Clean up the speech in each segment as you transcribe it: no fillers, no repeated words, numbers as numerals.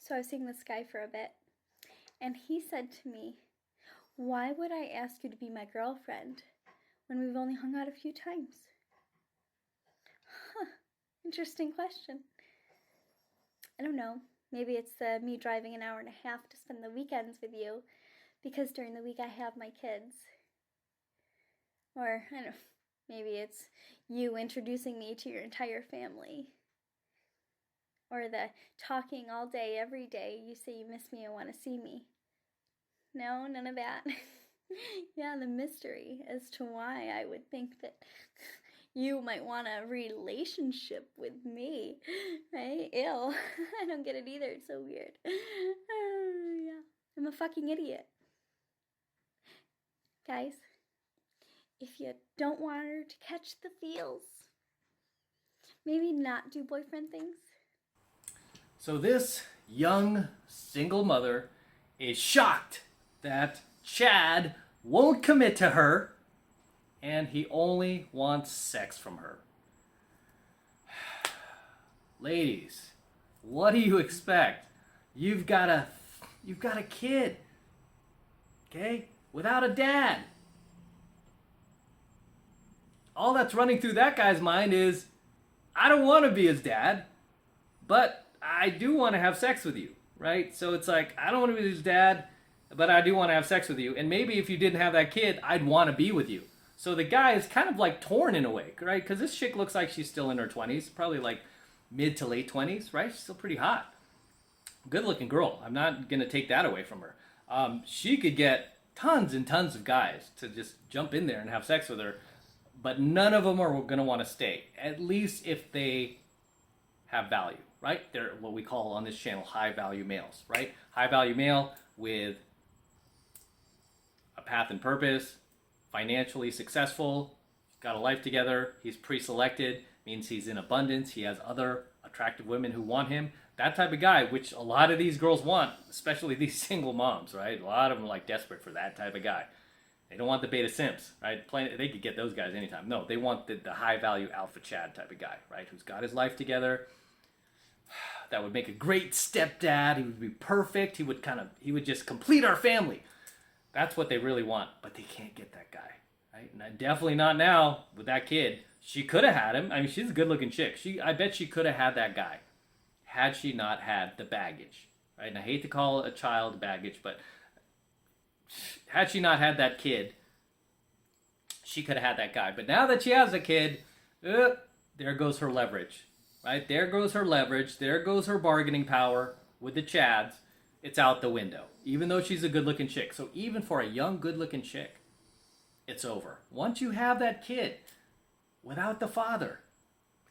So I was seeing this guy for a bit, and he said to me, "Why would I ask you to be my girlfriend when we've only hung out a few times?" Huh, interesting question. I don't know. Maybe it's me driving an hour and a half to spend the weekends with you because during the week I have my kids. Or, I don't know, maybe it's you introducing me to your entire family. Or the talking all day, every day, you say you miss me and want to see me. No, none of that. Yeah, the mystery as to why I would think that you might want a relationship with me, right? Ew. I don't get it either. It's so weird. Yeah, I'm a fucking idiot. Guys, if you don't want her to catch the feels, maybe not do boyfriend things. So this young single mother is shocked that Chad won't commit to her and he only wants sex from her. Ladies, what do you expect? You've got a kid, okay? Without a dad. All that's running through that guy's mind is, I don't want to be his dad, but I do want to have sex with you, right? So it's like, I don't want to be his dad, but I do want to have sex with you. And maybe if you didn't have that kid, I'd want to be with you. So the guy is kind of like torn in a way, right? Because this chick looks like she's still in her 20s, probably like mid to late 20s, right? She's still pretty hot. Good looking girl. I'm not going to take that away from her. She could get tons and tons of guys to just jump in there and have sex with her, but none of them are going to want to stay, at least if they have value, right? They're what we call on this channel high value males, right? High value male with a path and purpose, financially successful, got a life together, he's pre-selected, means he's in abundance, he has other attractive women who want him. That type of guy, which a lot of these girls want, especially these single moms, right? A lot of them are like desperate for that type of guy. They don't want the beta simps, right? They could get those guys anytime. No, they want the high value alpha Chad type of guy, right? Who's got his life together. That would make a great stepdad. He would be perfect. He would just complete our family. That's what they really want, but they can't get that guy, right? And definitely not now with that kid. She could have had him. I mean, she's a good-looking chick. I bet she could have had that guy had she not had the baggage, right? And I hate to call a child baggage, but had she not had that kid, she could have had that guy. But now that she has a kid, there goes her leverage, right? There goes her leverage. There goes her bargaining power with the Chads. It's out the window, even though she's a good-looking chick. So even for a young, good-looking chick, it's over. Once you have that kid without the father,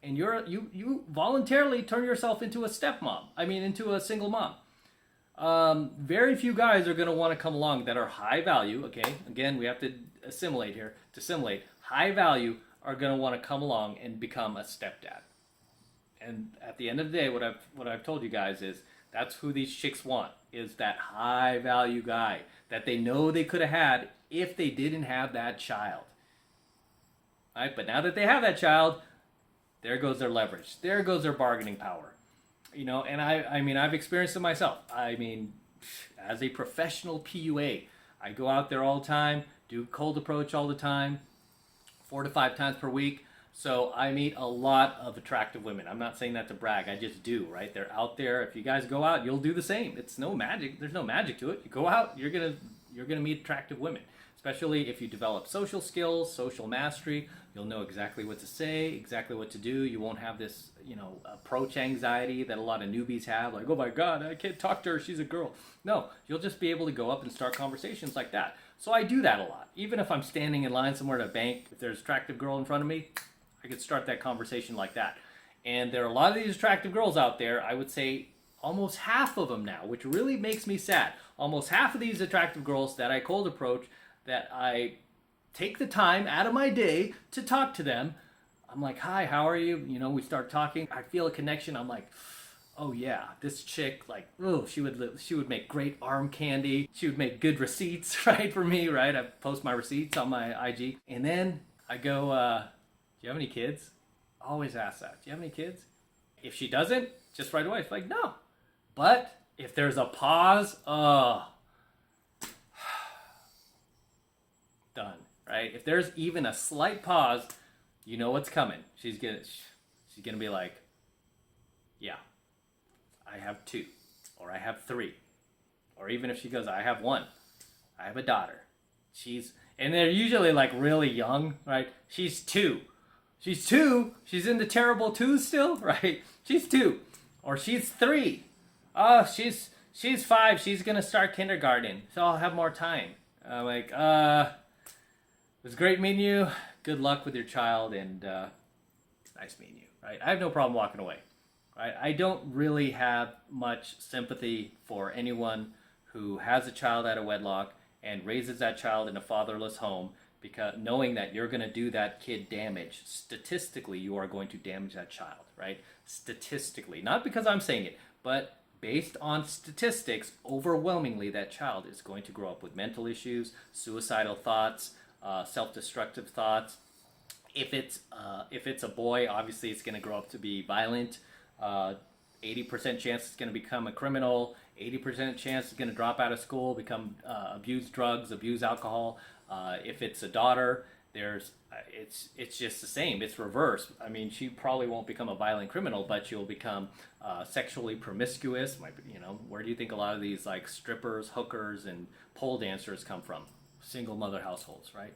and you voluntarily turn yourself into a stepmom. I mean, into a single mom. Very few guys are going to want to come along that are high value. Okay, again, we have to assimilate here. To assimilate, high value are going to want to come along and become a stepdad. And at the end of the day, what I've told you guys is that's who these chicks want, is that high value guy that they know they could have had if they didn't have that child. Right? But now that they have that child, there goes their leverage. There goes their bargaining power. You know, and I mean, I've experienced it myself. I mean, as a professional PUA, I go out there all the time, do cold approach all the time, 4 to 5 times per week. So I meet a lot of attractive women. I'm not saying that to brag. I just do, right? They're out there. If you guys go out, you'll do the same. It's no magic. There's no magic to it. You go out, you're gonna meet attractive women. Especially if you develop social skills, social mastery, you'll know exactly what to say, exactly what to do. You won't have this, approach anxiety that a lot of newbies have, like, oh my God, I can't talk to her, she's a girl. No, you'll just be able to go up and start conversations like that. So I do that a lot. Even if I'm standing in line somewhere at a bank, if there's an attractive girl in front of me, I could start that conversation like that. And there are a lot of these attractive girls out there, I would say almost half of them now, which really makes me sad. Almost half of these attractive girls that I cold approach, that I take the time out of my day to talk to them. I'm like, hi, how are you? We start talking. I feel a connection. I'm like, oh yeah, this chick, like, oh, she would make great arm candy. She would make good receipts, right, for me, right? I post my receipts on my IG. And then I go, do you have any kids? I always ask that. Do you have any kids? If she doesn't, just right away, it's like, no. But If there's a pause, done, right? If there's even a slight pause, you know what's coming. She's gonna be like, yeah, I have 2, or I have 3, or even if she goes, I have 1, I have a daughter. And they're usually like really young, right? She's 2. She's 2. She's in the terrible 2s still, right? She's 2, or she's 3. Oh, she's 5. She's gonna start kindergarten, so I'll have more time. I'm like, it was great meeting you. Good luck with your child, and nice meeting you. Right? I have no problem walking away. Right? I don't really have much sympathy for anyone who has a child out of wedlock and raises that child in a fatherless home, because knowing that you're going to do that kid damage. Statistically, you are going to damage that child, right? Statistically, not because I'm saying it, but based on statistics, overwhelmingly that child is going to grow up with mental issues, suicidal thoughts, self-destructive thoughts. If it's a boy, obviously it's going to grow up to be violent. 80% chance it's going to become a criminal. 80% chance it's going to drop out of school, become abuse drugs, abuse alcohol. If it's a daughter, it's just the same. It's reverse. I mean, she probably won't become a violent criminal, but she'll become sexually promiscuous. Where do you think a lot of these like strippers, hookers, and pole dancers come from? Single mother households, right?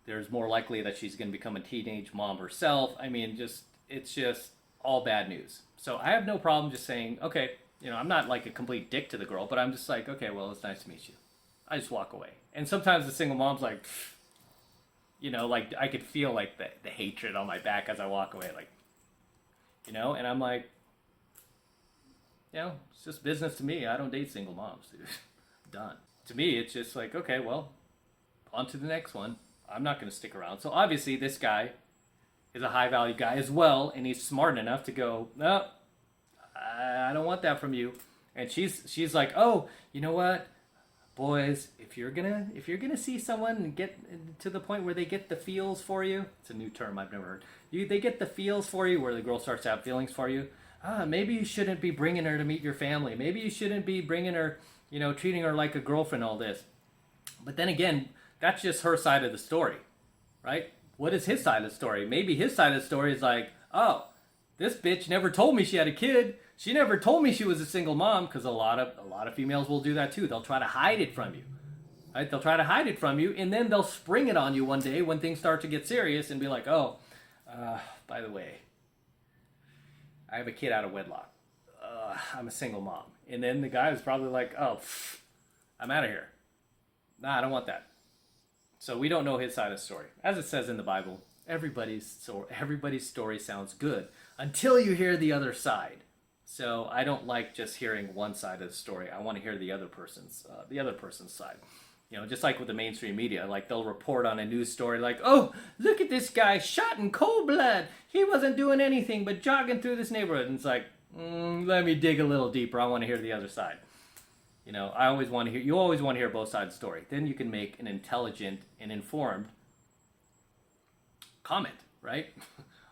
There's more likely that she's going to become a teenage mom herself. I mean, it's just all bad news. So I have no problem just saying, okay, I'm not like a complete dick to the girl, but I'm just like, okay, well, it's nice to meet you. I just walk away. And sometimes the single mom's like, like I could feel like the hatred on my back as I walk away, like, and I'm like, it's just business to me. I don't date single moms, dude. Done. To me, it's just like, okay, well, on to the next one. I'm not going to stick around. So obviously this guy is a high value guy as well, and he's smart enough to go, no, I don't want that from you. And she's like, oh, you know what, boys, if you're gonna see someone and get to the point where they get the feels for you, it's a new term I've never heard. They get the feels for you, where the girl starts to have feelings for you. Maybe you shouldn't be bringing her to meet your family. Maybe you shouldn't be bringing her, treating her like a girlfriend. All this, but then again, that's just her side of the story, right? What is his side of the story? Maybe his side of the story is like, oh, this bitch never told me she had a kid. She never told me she was a single mom, because a lot of females will do that too. They'll try to hide it from you, right? They'll try to hide it from you, and then they'll spring it on you one day when things start to get serious and be like, oh, by the way, I have a kid out of wedlock. I'm a single mom. And then the guy is probably like, oh, I'm out of here. Nah, I don't want that. So we don't know his side of the story. As it says in the Bible, everybody's story sounds good until you hear the other side. So I don't like just hearing one side of the story. I want to hear the other person's side. Just like with the mainstream media, like they'll report on a news story like, oh, look at this guy shot in cold blood. He wasn't doing anything but jogging through this neighborhood. And it's like, let me dig a little deeper. I want to hear the other side. You always want to hear both sides of the story. Then you can make an intelligent and informed comment, right?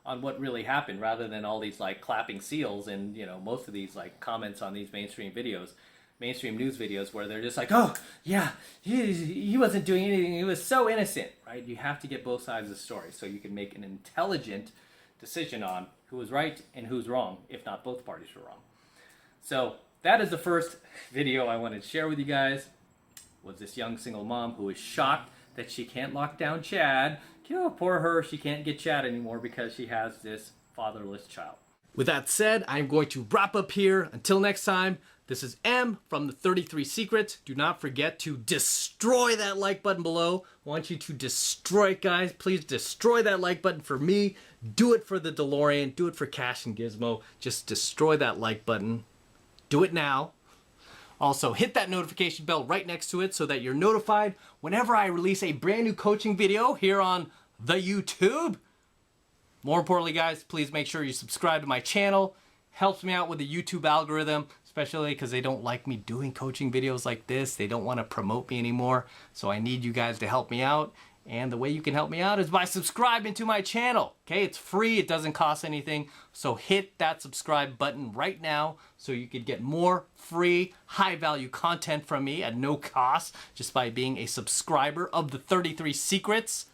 On what really happened, rather than all these like clapping seals and most of these like comments on these mainstream news videos where they're just like, oh yeah, he wasn't doing anything, he was so innocent, right? You have to get both sides of the story so you can make an intelligent decision on who was right and who's wrong, if not both parties were wrong. So that is the first video I wanted to share with you guys. Was this young single mom who is shocked that she can't lock down Chad. Poor her, she can't get Chad anymore because she has this fatherless child. With that said, I'm going to wrap up here. Until next time, this is M from the 33 Secrets. Do not forget to destroy that like button below. I want you to destroy it, guys. Please destroy that like button for me. Do it for the DeLorean. Do it for Cash and Gizmo. Just destroy that like button. Do it now. Also, hit that notification bell right next to it so that you're notified whenever I release a brand new coaching video here on the YouTube. More importantly, guys, please make sure you subscribe to my channel. Helps me out with the YouTube algorithm, especially because they don't like me doing coaching videos like this. They don't want to promote me anymore. So I need you guys to help me out. And the way you can help me out is by subscribing to my channel. Okay, it's free, it doesn't cost anything. So hit that subscribe button right now so you could get more free, high value content from me at no cost just by being a subscriber of the 33 Secrets.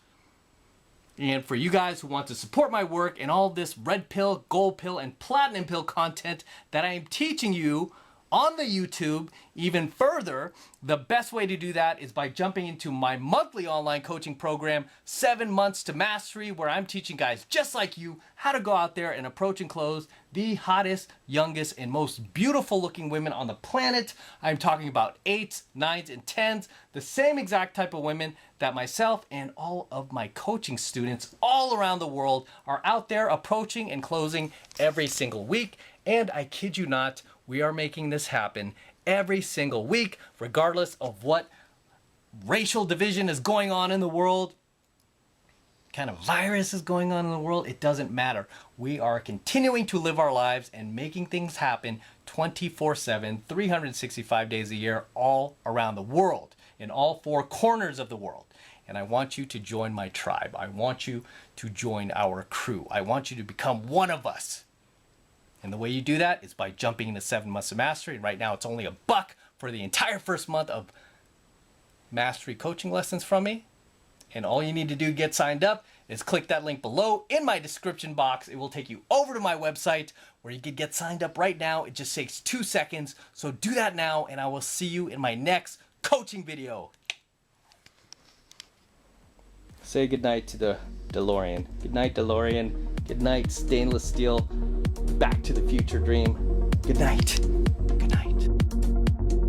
And for you guys who want to support my work and all this red pill, gold pill, and platinum pill content that I am teaching you on the YouTube even further, the best way to do that is by jumping into my monthly online coaching program, 7 Months to Mastery, where I'm teaching guys just like you how to go out there and approach and close the hottest, youngest, and most beautiful looking women on the planet. I'm talking about 8s, 9s, and 10s, the same exact type of women that myself and all of my coaching students all around the world are out there approaching and closing every single week. And I kid you not, we are making this happen every single week, regardless of what racial division is going on in the world, kind of virus is going on in the world. It doesn't matter. We are continuing to live our lives and making things happen 24/7, 365 days a year, all around the world, in all 4 corners of the world. And I want you to join my tribe. I want you to join our crew. I want you to become one of us. And the way you do that is by jumping into 7 Months of Mastery. And right now it's only $1 for the entire first month of mastery coaching lessons from me. And all you need to do to get signed up is click that link below in my description box. It will take you over to my website where you can get signed up right now. It just takes 2 seconds. So do that now, and I will see you in my next coaching video. Say goodnight to the DeLorean. Good night, DeLorean. Good night, stainless steel. Back to the Future dream. Good night. Good night.